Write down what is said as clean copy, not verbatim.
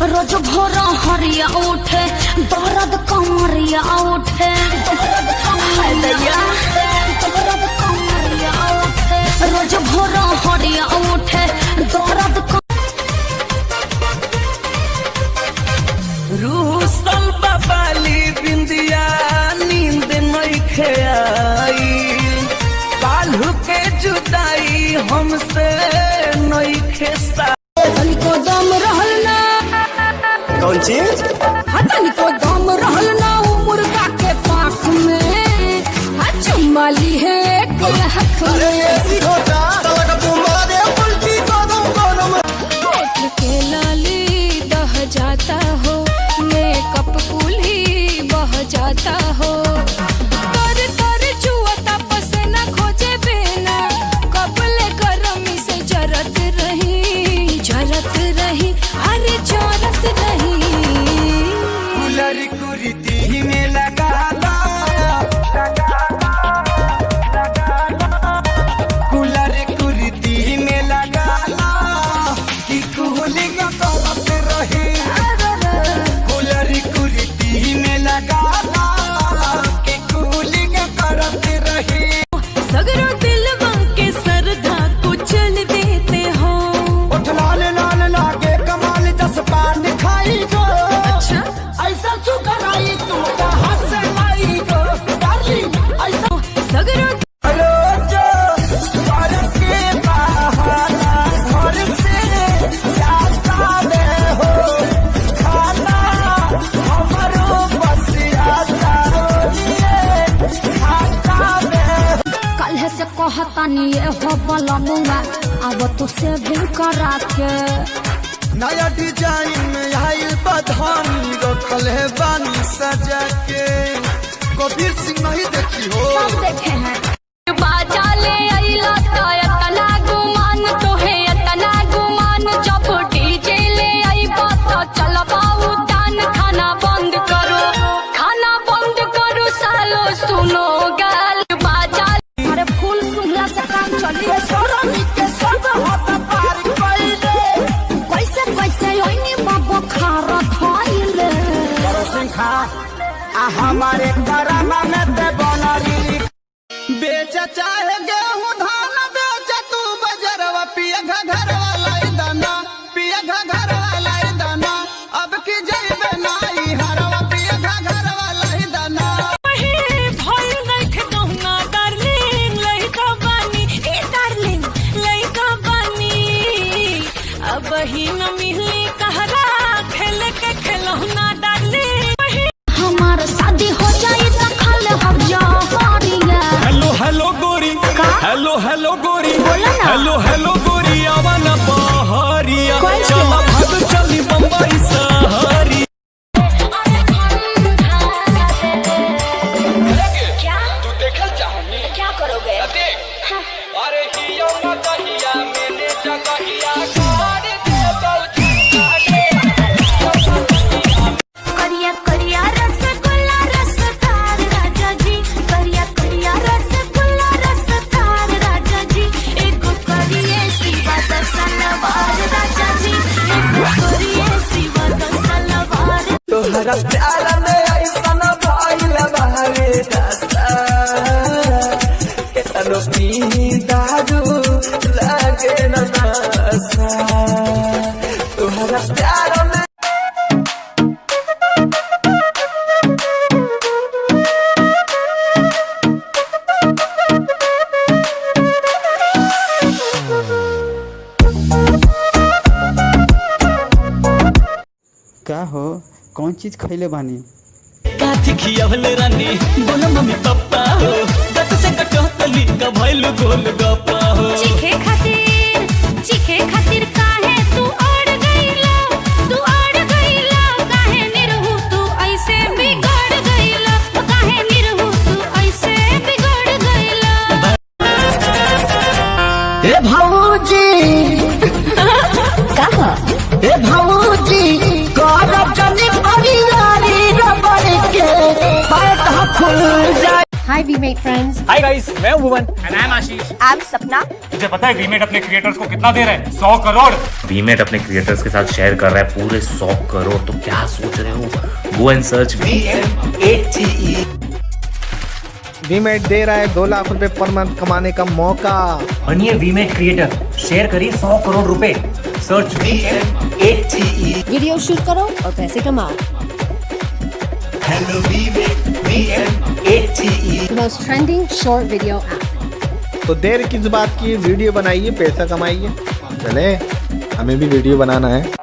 रोज भोरा हरिया उठे दर्द कमरिया उठे दर्द कमरिया उठे रोज भोरा हरिया उठे दर्द रूसल बाबाली बिंदिया नींद नइखे आई काल्हू के जुदाई हमसे नइखे हथनी को दम रहल ना कौन चीज हथनी को दम रहल ना वो मुर्गा के पाख में चुमाली है एक लाख के लाली दह जाता हो मेकअप कुली बह जाता हो तर तर जुआता पसीना खोजे बिना कपले गरमी से जरत रही अरे जरत रही कुलरी कुरीति में लगा ला कुलरी कुरीति में लगा ला कि कुलिंग करत रही कुलरी कुरीति में लगा ला कि कुलिंग करत रही सगरो दिल के सरधा कुचल देते हो उठ लाल लाल लागे कमाल जस पान खाई गो अच्छा ऐसा सुकराई तुम कहाँ से लाई गो डार्लिंग ऐसा सगरो हेलो जो घर के बहाना घर से जाता में हो खाना हमारो बस आता लिए खाता में कल से कहतानी ये हो बलमुआ अब तू से भी करा के नया डिजाइन में आइल बधानी रखल है बानी सजा के कबीर सिंह नहीं देखी हो सब देखे हैं बाजा ले आइला तो इतना गुमान तो है इतना गुमान जब डीजे ले आई बात चलबा उतान खाना बंद करो सालो सुनो गाल बाजा अरे फूल सुनला से काम चली सोरानी के सब हाथ पार कइले कैसे ओइनी बाबू खारा खाइले सिंखा आ हमारे करामा में ते बनरी बेच चाहे गेहूं धान बेच तू बजरवा पिया घरवा लाई दाना पिया घरवा लाई दाना अब की जइबे नाई हरवा पिया घरवा लाई दाना भइल देख दोना डार्लिंग लइका बानी अब ही न मिली कहरा खेल के खिलौना डार्लिंग हमार शादी हो जाई त खल हम जहरिया हेलो गोरी हेलो गोरी बोला ना। हेलो गोरी आवा ना बहरिया कौन से? चला भाग चली बम्बई सहरी क्या तू देखल चाहनी क्या करोगे देख अरे हिया ना दहिया मैंने जगहिया गाड़ दे करिया करिया रसगुल्ला रसदार राजा जी करिया रसगुल्ला रसदार राजा जी एक करिए सिवा द सलवार राजा जी एक करिए सिवा द सलवार तोहरा प्यार में ऐसा न भइल बावे दास्ता केतनो पी दारू लागे न नासा तोहरा प्यार में का हो कौन चीज खैले बानी काथी खियावले रानी बोलो मम्मी पापा हो गत से कटोतली का भइल गोल गप्पा हो चीखे खातिर काहे तू अड़ गईला काहे निरहु तू ऐसे बिगड़ गईला काहे निरहु तू ऐसे बिगड़ गईला ए भाऊजी कहा ए भाऊजी कर जनी परियारी रबड़ के पैट खुल जाए Hi VMate friends. Hi guys, मैं हूं भुवन And I'm Ashish. I'm Sapna. तुझे पता है वीमेट अपने क्रिएटर्स को कितना दे रहा है? 100 करोड़। वीमेट अपने क्रिएटर्स के साथ शेयर कर रहा है पूरे 100 करोड़। तो क्या सोच रहे हो? Go and search VMATE। वीमेट दे रहा है 2 लाख रुपए पर मंथ कमाने का मौका। बनिए वीमेट क्रिएटर, शेयर करिए 100 करोड़ रुपए। Search VMATE। वीडियो शूट करो और पैसे कमाओ। Hello VMATE। Most trending short video app. तो देर किस बात की, वीडियो बनाइए, पैसा कमाइए। चले, हमें भी वीडियो बनाना है।